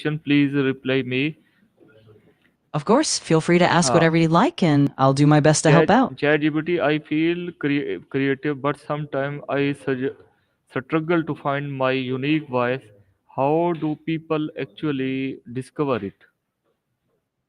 question. Please reply me. Of course, feel free to ask Uh, whatever you'd like, and I'll do my best to help out. ChatGPT, I feel creative, but sometimes struggle to find my unique voice. How do people actually discover it?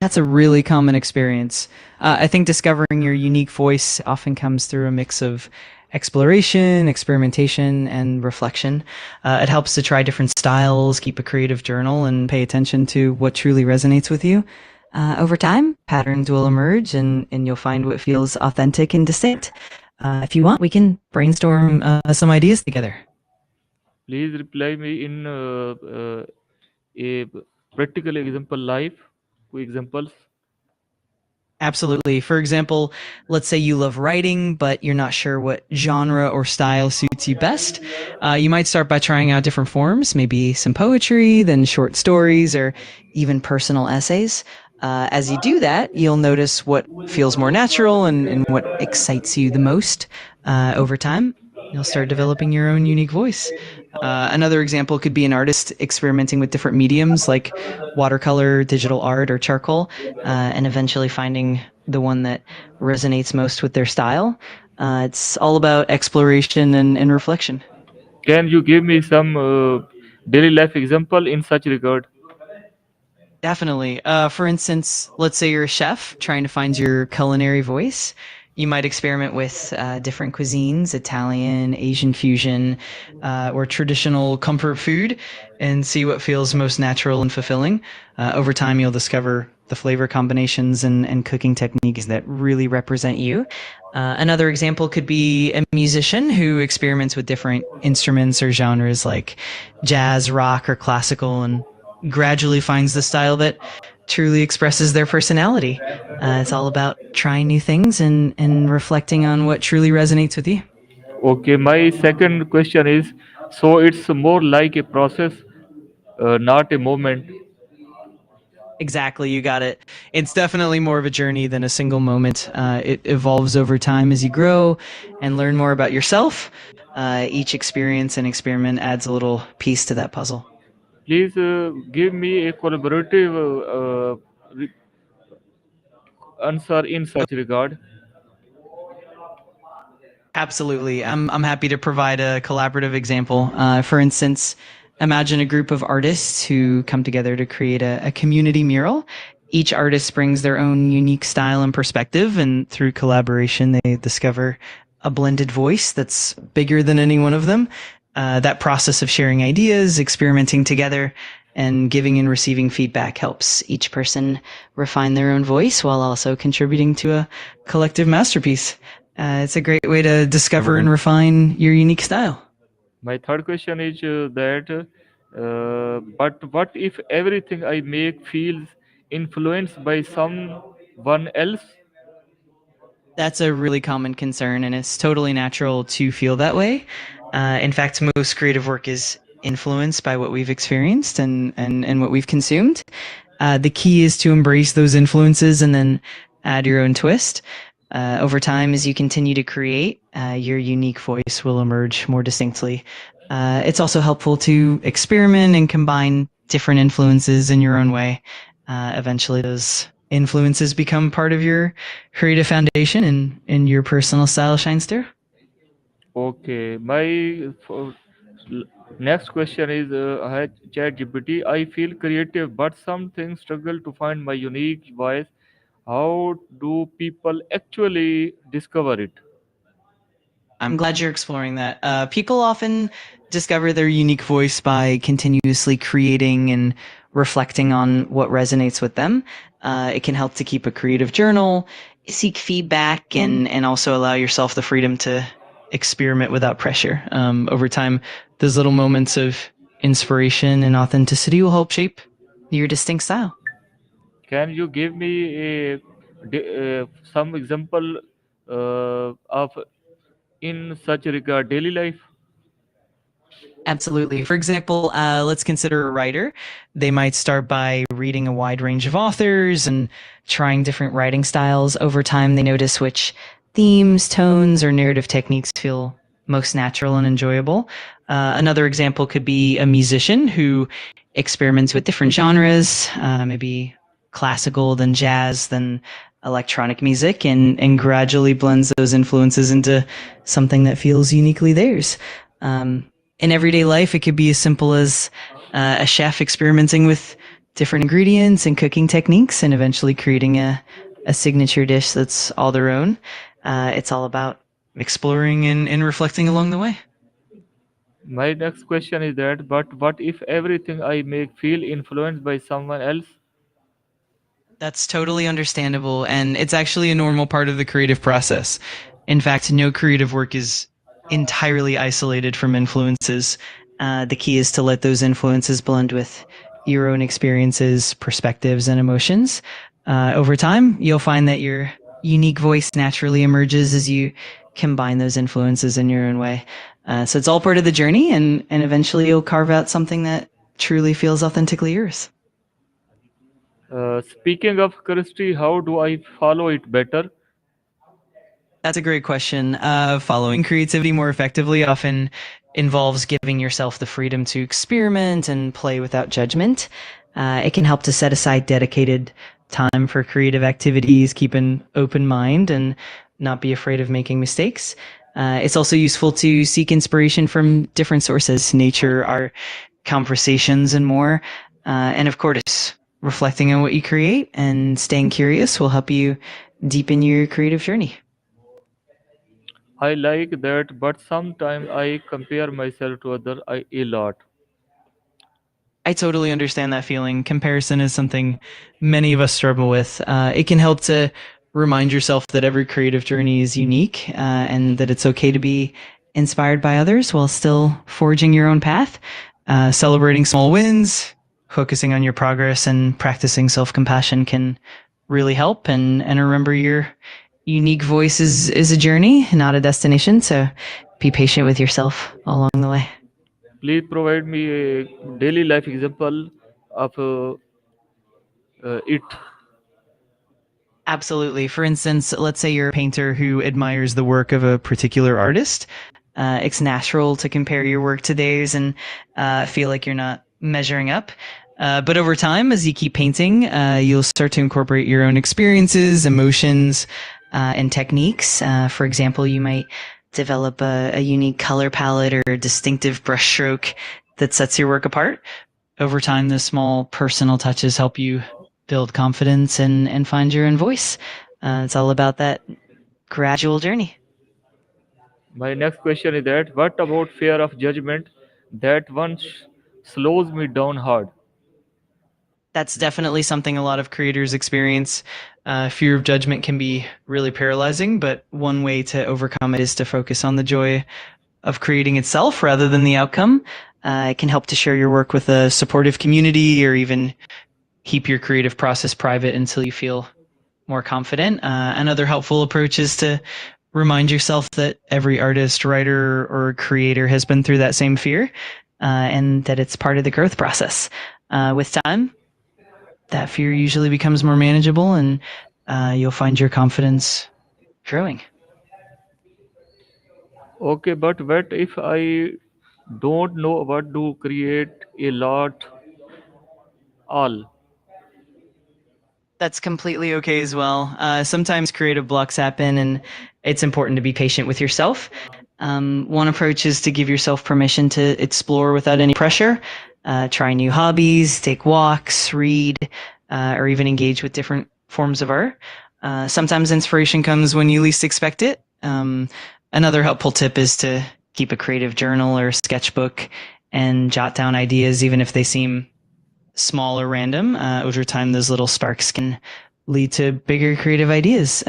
That's a really common experience. I think discovering your unique voice often comes through a mix of exploration, experimentation, and reflection. It helps to try different styles, keep a creative journal, and pay attention to what truly resonates with you. Over time, patterns will emerge, and you'll find what feels authentic and distinct. If you want, we can brainstorm some ideas together. Please reply me in a practical example life. Two examples. Absolutely. For example, let's say you love writing, but you're not sure what genre or style suits you best. You might start by trying out different forms, maybe some poetry, then short stories, or even personal essays. As you do that, you'll notice what feels more natural and what excites you the most. Over time, you'll start developing your own unique voice. Another example could be an artist experimenting with different mediums like watercolor, digital art, or charcoal, and eventually finding the one that resonates most with their style. It's all about exploration and reflection. Can you give me some daily life example in such regard? Definitely. For instance, let's say you're a chef trying to find your culinary voice. You might experiment with different cuisines, Italian, Asian fusion, or traditional comfort food, and see what feels most natural and fulfilling. Over time, you'll discover the flavor combinations and cooking techniques that really represent you. Another example could be a musician who experiments with different instruments or genres like jazz, rock, or classical, and gradually finds the style that truly expresses their personality. It's all about trying new things and reflecting on what truly resonates with you. Okay, my second question is, so it's more like a process, not a moment. Exactly, you got it. It's definitely more of a journey than a single moment. It evolves over time as you grow and learn more about yourself. Each experience and experiment adds a little piece to that puzzle. Please give me a collaborative answer in such regard. Absolutely. I'm happy to provide a collaborative example. For instance, imagine a group of artists who come together to create a community mural. Each artist brings their own unique style and perspective, and through collaboration, they discover a blended voice that's bigger than any one of them. That process of sharing ideas, experimenting together, and giving and receiving feedback helps each person refine their own voice while also contributing to a collective masterpiece. It's a great way to discover and refine your unique style. My third question is but what if everything I make feels influenced by someone else? That's a really common concern, and it's totally natural to feel that way. In fact, most creative work is influenced by what we've experienced and what we've consumed. The key is to embrace those influences and then add your own twist. Over time, as you continue to create, your unique voice will emerge more distinctly. It's also helpful to experiment and combine different influences in your own way. Eventually, those influences become part of your creative foundation, and your personal style shines through. Okay, l- next question is ChatGPT. I feel creative, but some things struggle to find my unique voice. How do people actually discover it? I'm glad you're exploring that. People often discover their unique voice by continuously creating and reflecting on what resonates with them. It can help to keep a creative journal, seek feedback, and also allow yourself the freedom to experiment without pressure. Over time, those little moments of inspiration and authenticity will help shape your distinct style. Can you give me some example of in such regard daily life? Absolutely. For example, let's consider a writer. They might start by reading a wide range of authors and trying different writing styles. Over time, they notice which themes, tones, or narrative techniques feel most natural and enjoyable. Another example could be a musician who experiments with different genres, maybe classical, then jazz, then electronic music, and gradually blends those influences into something that feels uniquely theirs. In everyday life, it could be as simple as a chef experimenting with different ingredients and cooking techniques and eventually creating a signature dish that's all their own. It's all about exploring and reflecting along the way. My next question is that, but what if everything I make feel influenced by someone else? That's totally understandable, and it's actually a normal part of the creative process. In fact, no creative work is entirely isolated from influences. The key is to let those influences blend with your own experiences, perspectives, and emotions. Over time, you'll find that your unique voice naturally emerges as you combine those influences in your own way. So it's all part of the journey, and eventually you'll carve out something that truly feels authentically yours. Speaking of curiosity, how do I follow it better? That's a great question. Following creativity more effectively often involves giving yourself the freedom to experiment and play without judgment. It can help to set aside dedicated time for creative activities, keep an open mind, and not be afraid of making mistakes. It's also useful to seek inspiration from different sources, nature, art, conversations, and more. And of course, reflecting on what you create and staying curious will help you deepen your creative journey. I like that, but sometimes I compare myself to others a lot. I totally understand that feeling. Comparison is something many of us struggle with. It can help to remind yourself that every creative journey is unique and that it's okay to be inspired by others while still forging your own path. Celebrating small wins, focusing on your progress, and practicing self compassion can really help. And remember, your unique voice is a journey, not a destination. So be patient with yourself along the way. Please provide me a daily life example of it. Absolutely. For instance, let's say you're a painter who admires the work of a particular artist. It's natural to compare your work to theirs and feel like you're not measuring up. But over time, as you keep painting, you'll start to incorporate your own experiences, emotions, and techniques. For example, you might develop a unique color palette or a distinctive brushstroke that sets your work apart. Over time, the small personal touches help you build confidence and find your own voice. It's all about that gradual journey. My next question is that, what about fear of judgment? That one slows me down hard. That's definitely something a lot of creators experience. Fear of judgment can be really paralyzing, but one way to overcome it is to focus on the joy of creating itself rather than the outcome. It can help to share your work with a supportive community or even keep your creative process private until you feel more confident. Another helpful approach is to remind yourself that every artist, writer, or creator has been through that same fear and that it's part of the growth process. With time, that fear usually becomes more manageable and you'll find your confidence growing. Okay, but what if I don't know what to create a lot all? That's completely okay as well. Sometimes creative blocks happen, and it's important to be patient with yourself. One approach is to give yourself permission to explore without any pressure. Try new hobbies, take walks, read, or even engage with different forms of art. Sometimes inspiration comes when you least expect it. Another helpful tip is to keep a creative journal or sketchbook and jot down ideas, even if they seem small or random. Over time, those little sparks can lead to bigger creative ideas.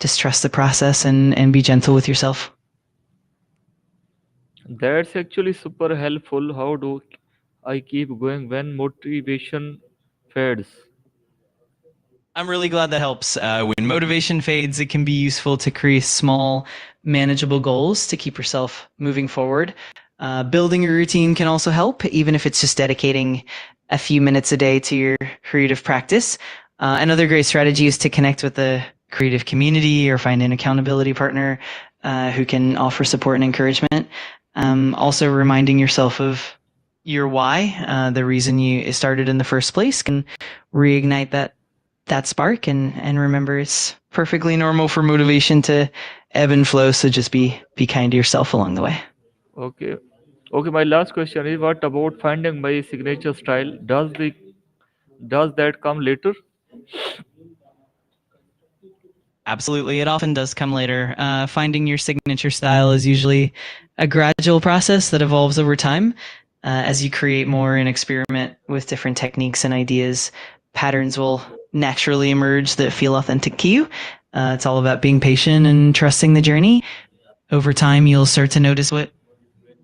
Just trust the process and be gentle with yourself. That's actually super helpful. How do I keep going when motivation fades? I'm really glad that helps. When motivation fades, it can be useful to create small, manageable goals to keep yourself moving forward. Building a routine can also help, even if it's just dedicating a few minutes a day to your creative practice. Another great strategy is to connect with a creative community or find an accountability partner who can offer support and encouragement. Also, reminding yourself of your why, the reason you started in the first place, can reignite that spark. And remember, it's perfectly normal for motivation to ebb and flow. So just be kind to yourself along the way. Okay. Okay, my last question is, what about finding my signature style? Does that come later? Absolutely. It often does come later. Finding your signature style is usually a gradual process that evolves over time. As you create more and experiment with different techniques and ideas, patterns will naturally emerge that feel authentic to you. It's all about being patient and trusting the journey. Over time, you'll start to notice what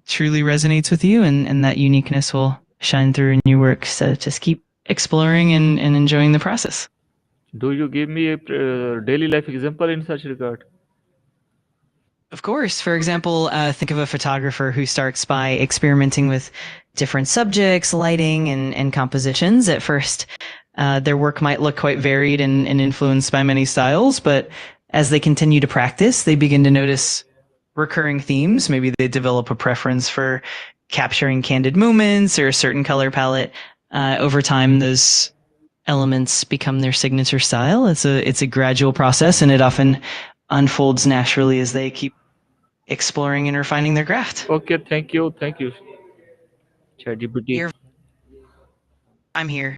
truly resonates with you, and that uniqueness will shine through in your work. So just keep exploring and enjoying the process. Do you give me a daily life example in such regard? Of course. For example, think of a photographer who starts by experimenting with different subjects, lighting, and compositions. At first, their work might look quite varied and influenced by many styles, but as they continue to practice, they begin to notice recurring themes. Maybe they develop a preference for capturing candid moments or a certain color palette. Over time, those elements become their signature style. It's a gradual process, and it often unfolds naturally as they keep exploring and refining their craft. Okay, thank you, ChatGPT. Here, I'm here.